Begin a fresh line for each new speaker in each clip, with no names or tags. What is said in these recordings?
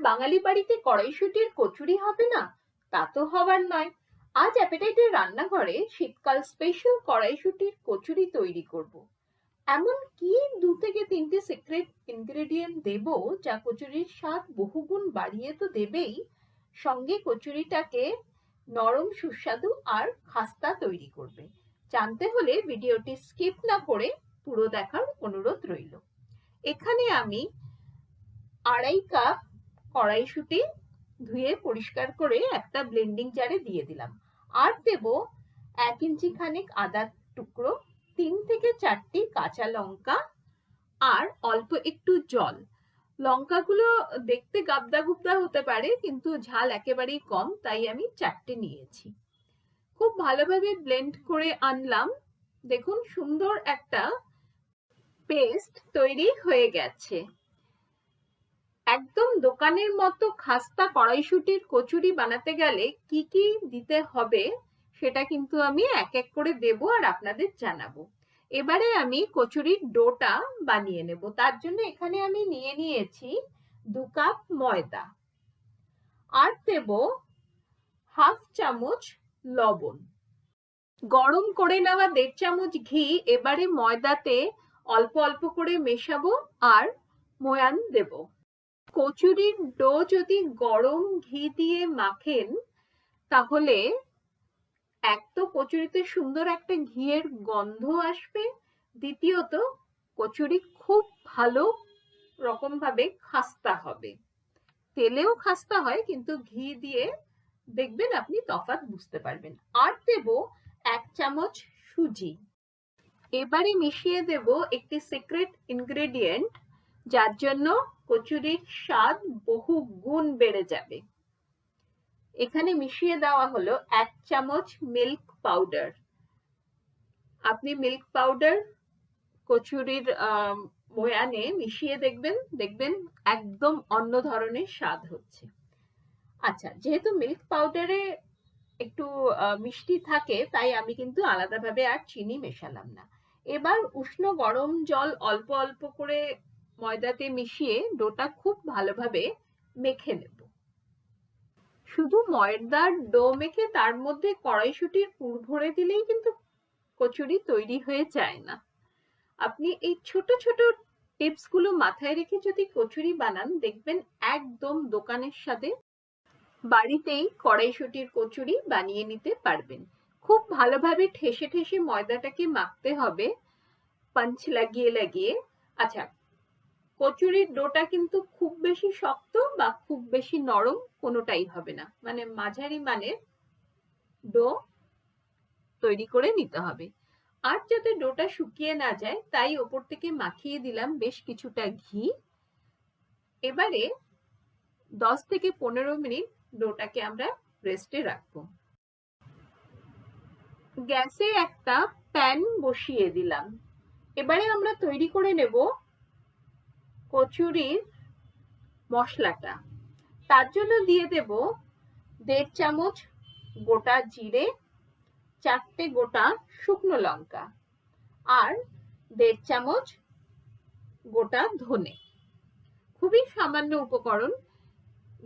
বাঙালি বাড়িতে কড়াইশুঁটির কচুরি হবে না? তা তো হবার নয়। আজ অ্যাপেটাইটের রান্নাঘরে শীতকাল স্পেশাল কড়াইশুঁটির কচুরি তৈরি করব। এমন কি 2 থেকে 3টে সিক্রেট ইনগ্রেডিয়েন্ট দেব যা কচুরির স্বাদ বহুগুণ বাড়িয়ে তো দেবেই, সঙ্গে কচুরিটাকে নরম সুস্বাদু আর খাস্তা তৈরি করবে। জানতে হলে ভিডিওটি স্কিপ না করে পুরো দেখার অনুরোধ রইল। এখানে আমি 2.5 কাপ কড়াইশুঁটি ধুয়ে পরিষ্কার করে একটা ব্লেন্ডিং জারে দিয়ে দিলাম। আর দেব 1 ইঞ্চি খানেক আদার টুকরো, 3 থেকে 4টি কাঁচা লঙ্কা আর অল্প একটু জল। লঙ্কাগুলো দেখতে গাবদা গুবদা হতে পারে, কিন্তু ঝাল একেবারেই কম, তাই আমি 4টে নিয়েছি। খুব ভালোভাবে ব্লেন্ড করে আনলাম। দেখুন সুন্দর একটা পেস্ট তৈরি হয়ে গেছে। একদম দোকানের মতো খাস্তা কড়াইশুঁটির কচুরি বানাতে গেলে কি কি দিতে হবে সেটা কিন্তু আমি এক এক করে দেব আর আপনাদের জানাবো। এবারে আমি কচুরির ডোটা বানিয়ে নেব। তার জন্য এখানে আমি নিয়ে নিয়েছি 2 কাপ ময়দা, আর দেব হাফ চামচ লবণ, গরম করে নেওয়া 1.5 চামচ ঘি এবারে ময়দাতে অল্প অল্প করে মেশাবো আর ময়ান দেব। কচুরির ডো যদি গরম ঘি দিয়ে মাখেন তাহলে এক তো কচুরিতে সুন্দর একটা ঘিয়ের গন্ধ আসবে, দ্বিতীয়ত কচুরি খুব ভালো রকম ভাবে খাস্তা হবে। তেলেও খাস্তা হয়, কিন্তু ঘি দিয়ে দেখবেন আপনি তফাৎ বুঝতে পারবেন। আর দেব 1 চামচ সুজি। এবারে মিশিয়ে দেব একটি সিক্রেট ইনগ্রেডিয়েন্ট, যার জন্য কচুরির স্বাদ বহু গুণ বেড়ে যাবে। এখানে মিশিয়ে দেওয়া হলো 1 চামচ মিল্ক পাউডার। আপনি মিল্ক পাউডার কচুরির ময়ানে মিশিয়ে দেখবেন একদম অন্য ধরনের স্বাদ হচ্ছে। আচ্ছা, যেহেতু মিল্ক পাউডারে একটু মিষ্টি থাকে, তাই আমি কিন্তু আলাদাভাবে আর চিনি মেশালাম না। এবার উষ্ণ গরম জল অল্প অল্প করে ময়দাতে মিশিয়ে ডোটা খুব ভালোভাবে মেখে নেব। শুধু ময়দার ডো মেখে তার মধ্যে কড়াইশুঁটির পুর ভরে দিলেই কিন্তু কচুরি তৈরি হয়ে যায় না। আপনি এই ছোট ছোট টিপস গুলো মাথায় রেখে যদি কচুরি বানান, দেখবেন একদম দোকানের সাথে বাড়িতেই কড়াইশুঁটির কচুরি বানিয়ে নিতে পারবেন। খুব ভালোভাবে ঠেসে ঠেসে ময়দাটাকে মাখতে হবে, পাঞ্চ লাগিয়ে লাগিয়ে। আচ্ছা, কচুরির ডোটা কিন্তু খুব বেশি শক্ত বা খুব বেশি নরম কোনোটাই হবে না, মানে মাঝারি মানের ডো তৈরি করে নিতে হবে। আর যাতে ডোটা শুকিয়ে না যায়, তাই ওপর থেকে মাখিয়ে দিলাম বেশ কিছুটা ঘি। এবারে 10 থেকে 15 মিনিট ডোটাকে আমরা রেস্টে রাখবো। গ্যাসে একটা প্যান বসিয়ে দিলাম। এবারে আমরা তৈরি করে নেব কচুরির মশলাটা। তার জন্য দিয়ে দেব 1.5 চামচ গোটা জিরে, 4টে গোটা শুকনো লঙ্কা আর 1.5 চামচ গোটা ধনে। খুবই সামান্য উপকরণ।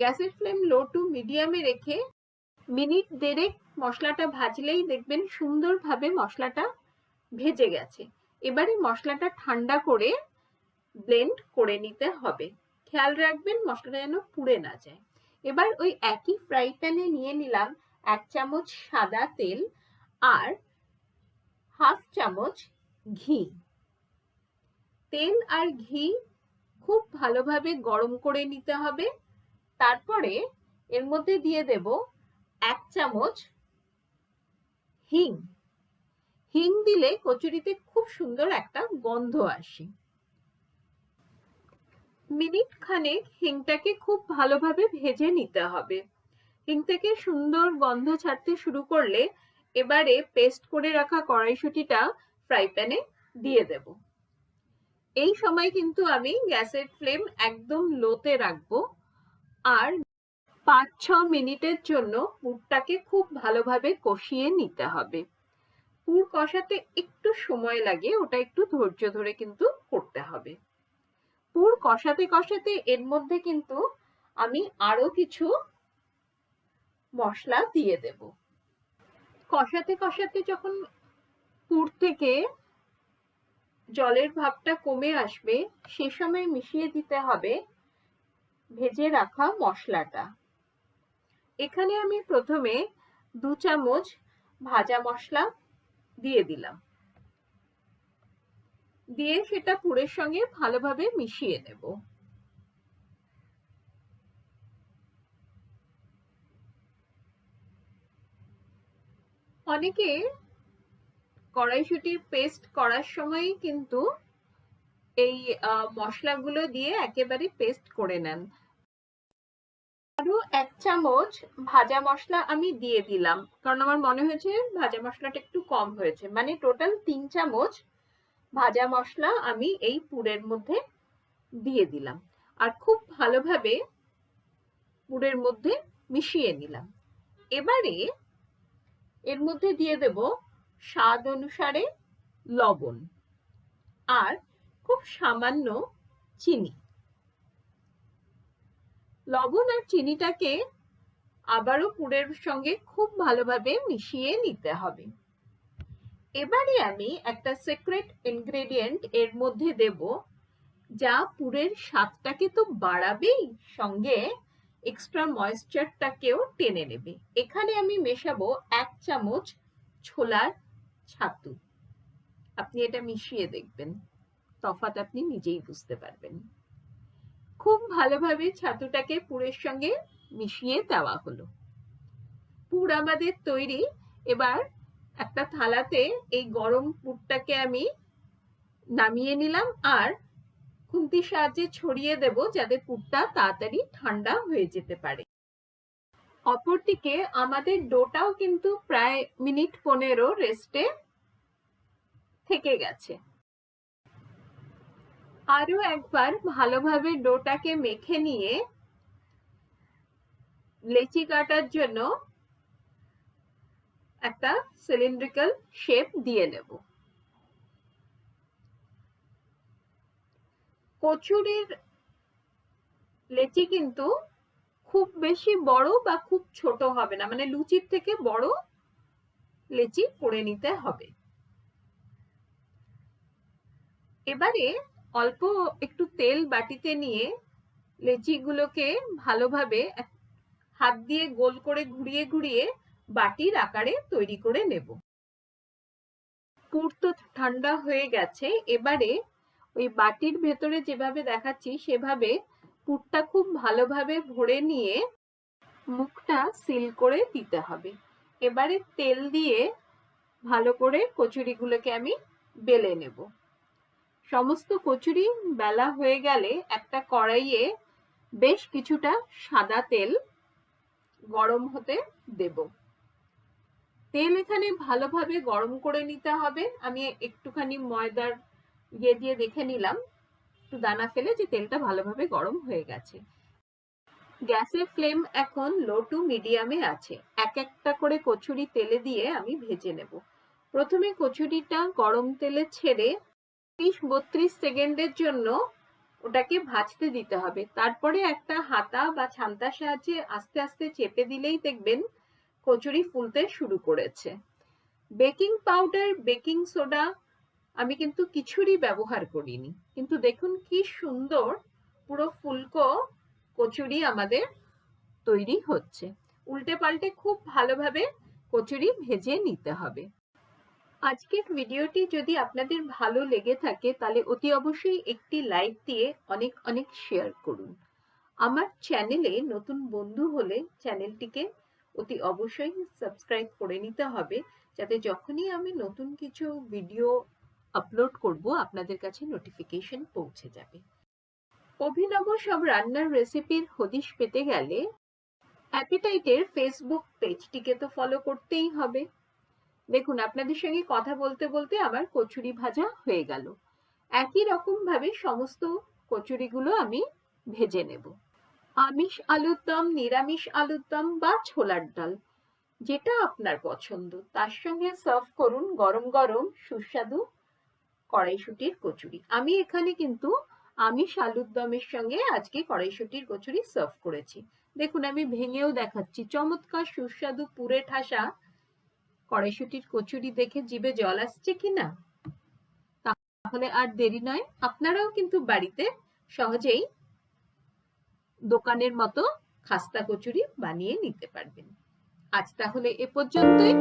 গ্যাসের ফ্লেম লো টু মিডিয়ামে রেখে মিনিট 1.5 মশলাটা ভাজলেই দেখবেন সুন্দরভাবে মশলাটা ভেজে গেছে। এবারে মশলাটা ঠান্ডা করে ব্লেন্ড করে নিতে হবে। খেয়াল রাখবেন মশলাটা যেন পুড়ে না যায়। এবার ওই একই ফ্রাই প্যানে নিয়ে নিলাম 1 চামচ সাদা তেল আর হাফ চামচ ঘি। তেল আর ঘি খুব ভালোভাবে গরম করে নিতে হবে। তারপরে এর মধ্যে দিয়ে দেব 1 চামচ হিং। হিং দিলে কচুরিতে খুব সুন্দর একটা গন্ধ আসে। মিনিট খানেক হিংটাকে খুব ভালোভাবে ভেজে নিতে হবে। হিং থেকে সুন্দর গন্ধ ছাড়তে শুরু করলে এবারে পেস্ট করে রাখা কড়াইশুঁটিটা ফ্রাই প্যানে দিয়ে দেব। এই সময় কিন্তু আমি গ্যাসের ফ্লেম একদম লোতে রাখবো আর 5-6 মিনিটের জন্য পুরটাকে খুব ভালোভাবে কষিয়ে নিতে হবে। পুর কষাতে একটু সময় লাগে, ওটা একটু ধৈর্য ধরে কিন্তু করতে হবে। পুর কষাতে কষাতে এর মধ্যে কিন্তু আমি আরো কিছু মশলা দিয়ে দেব। কষাতে কষাতে যখন পুর থেকে জলের ভাবটা কমে আসবে, সে সময় মিশিয়ে দিতে হবে ভেজে রাখা মশলাটা। এখানে আমি প্রথমে 2 চামচ ভাজা মশলা দিয়ে দিলাম, দিয়ে সেটা পুরের সঙ্গে ভালোভাবে মিশিয়ে নেব। অনেকে কড়াইশুঁটির পেস্ট করার সময় কিন্তু এই মশলাগুলো দিয়ে একেবারে পেস্ট করে নেন। আরো 1 চামচ ভাজা মশলা আমি দিয়ে দিলাম, কারণ আমার মনে হয়েছে ভাজা মশলাটা একটু কম হয়েছে। মানে টোটাল 3 চামচ ভাজা মশলা আমি এই পুরের মধ্যে দিয়ে দিলাম, আর খুব ভালোভাবে পুরের মধ্যে মিশিয়ে নিলাম। এবারে এর মধ্যে দিয়ে দেব স্বাদ অনুসারে লবণ আর খুব সামান্য চিনি। লবণ আর চিনিটাকে আবারও পুরের সঙ্গে খুব ভালোভাবে মিশিয়ে নিতে হবে। এবারে আমি একটা সিক্রেট ইনগ্রেডিয়েন্ট এর মধ্যে দেব, যা পুরের স্বাদটাকে তো বাড়াবেই, সঙ্গে এক্সট্রা ময়েশ্চারটাকেও টেনে নেবে। এখানে আমি মেশাবো 1 চামচ ছোলার ছাতু। আপনি এটা মিশিয়ে দেখবেন, তফাৎ আপনি নিজেই বুঝতে পারবেন। খুব ভালোভাবে ছাতুটাকে পুরের সঙ্গে মিশিয়ে দেওয়া হলো। পুর আমাদের তৈরি। এবার একটা থালাতে এই গরম পুরটাকে আমি নামিয়ে নিলাম আর খুন্তির সাহায্যে ছড়িয়ে দেব, যাতে পুরটা তাড়াতাড়ি ঠান্ডা হয়ে যেতে পারে। অপরদিকে আমাদের ডোটাও কিন্তু প্রায় মিনিট 15 রেস্টে থেকে গেছে। আরো একবার ভালোভাবে ডোটাকে মেখে নিয়ে লেচি কাটার জন্য একটা সিলিন্ড্রিক্যাল শেপ দিয়ে নেব। কচুরির লেচি কিন্তু খুব বেশি বড় বা খুব ছোট হবে না, মানে লুচির থেকে বড় লেচি করে নিতে হবে। এবারে অল্প একটু তেল বাটিতে নিয়ে লেচিগুলোকে ভালোভাবে হাত দিয়ে গোল করে ঘুরিয়ে ঘুরিয়ে বাটির আকারে তৈরি করে নেব। পুর তো ঠান্ডা হয়ে গেছে। এবারে ওই বাটির ভেতরে যেভাবে দেখাচ্ছি সেভাবে পুরটা খুব ভালোভাবে ভরে নিয়ে মুখটা সিল করে দিতে হবে। এবারে তেল দিয়ে ভালো করে কচুরিগুলোকে আমি বেলে নেব। সমস্ত কচুরি বেলা হয়ে গেলে একটা কড়াইয়ে বেশ কিছুটা সাদা তেল গরম হতে দেব। তেল এখানে ভালোভাবে গরম করে নিতে হবে। আমি একটুখানি ময়দার ইয়ে দিয়ে দেখে নিলাম, একটু দানা ফেলে, যে তেলটা ভালোভাবে গরম হয়ে গেছে। গ্যাসের ফ্লেম এখন লো টু মিডিয়ামে আছে। এক একটা করে কচুরি তেলে দিয়ে আমি ভেজে নেব। প্রথমে কচুরিটা গরম তেলে ছেড়ে 30-32 সেকেন্ডের জন্য ওটাকে ভাজতে দিতে হবে। তারপরে একটা হাতা বা ছান্তার সাহায্যে আস্তে আস্তে চেপে দিলেই দেখবেন কচুরি ফুলতে শুরু করেছে। বেকিং পাউডার, বেকিং সোডা আমি কিন্তু কিছুরই ব্যবহার করিনি, কিন্তু দেখুন কি সুন্দর পুরো ফুলকো কচুরি আমাদের তৈরি হচ্ছে। উল্টে পাল্টে খুব ভালোভাবে কচুরি ভেজে নিতে হবে। আজকের ভিডিওটি যদি আপনাদের ভালো লেগে থাকে তাহলে অতি অবশ্যই একটি লাইক দিয়ে অনেক অনেক শেয়ার করুন। আমার চ্যানেলে নতুন বন্ধু হলে চ্যানেলটিকে অতি অবশ্যই সাবস্ক্রাইব করে নিতে হবে, যাতে যখনই আমি নতুন কিছু ভিডিও আপলোড করব আপনাদের কাছে নোটিফিকেশন পৌঁছে যাবে। অভিনব সব রান্নার রেসিপির হদিশ পেতে গেলে অ্যাপিটাইটের ফেসবুক পেজটিকে তো ফলো করতেই হবে। দেখুন আপনাদের সঙ্গে কথা বলতে বলতে আমার কচুরি ভাজা হয়ে গেল। একই রকম ভাবে সমস্ত কচুরিগুলো আমি ভেজে নেব। আমিষ আলুর দম, নিরামিষ আলুর দম বা ছোলার ডাল, যেটা আপনার পছন্দ, তার সঙ্গে সার্ভ করুন গরম গরম সুস্বাদু কড়াইশুঁটির কচুরি। আমি এখানে কিন্তু আমিষ আলুর দমের সঙ্গে আজকে কড়াইশুঁটির কচুরি সার্ভ করেছি। দেখুন আমি ভেঙেও দেখাচ্ছি, চমৎকার সুস্বাদু পুরে ঠাসা কড়াইশুঁটির কচুরি দেখে জিভে জল আসছে কিনা? তাহলে আর দেরি নয়, আপনারাও কিন্তু বাড়িতে সহজেই দোকানের মতো খাস্তা কচুরি বানিয়ে নিতে পারবেন। আজ তাহলে এ পর্যন্তই।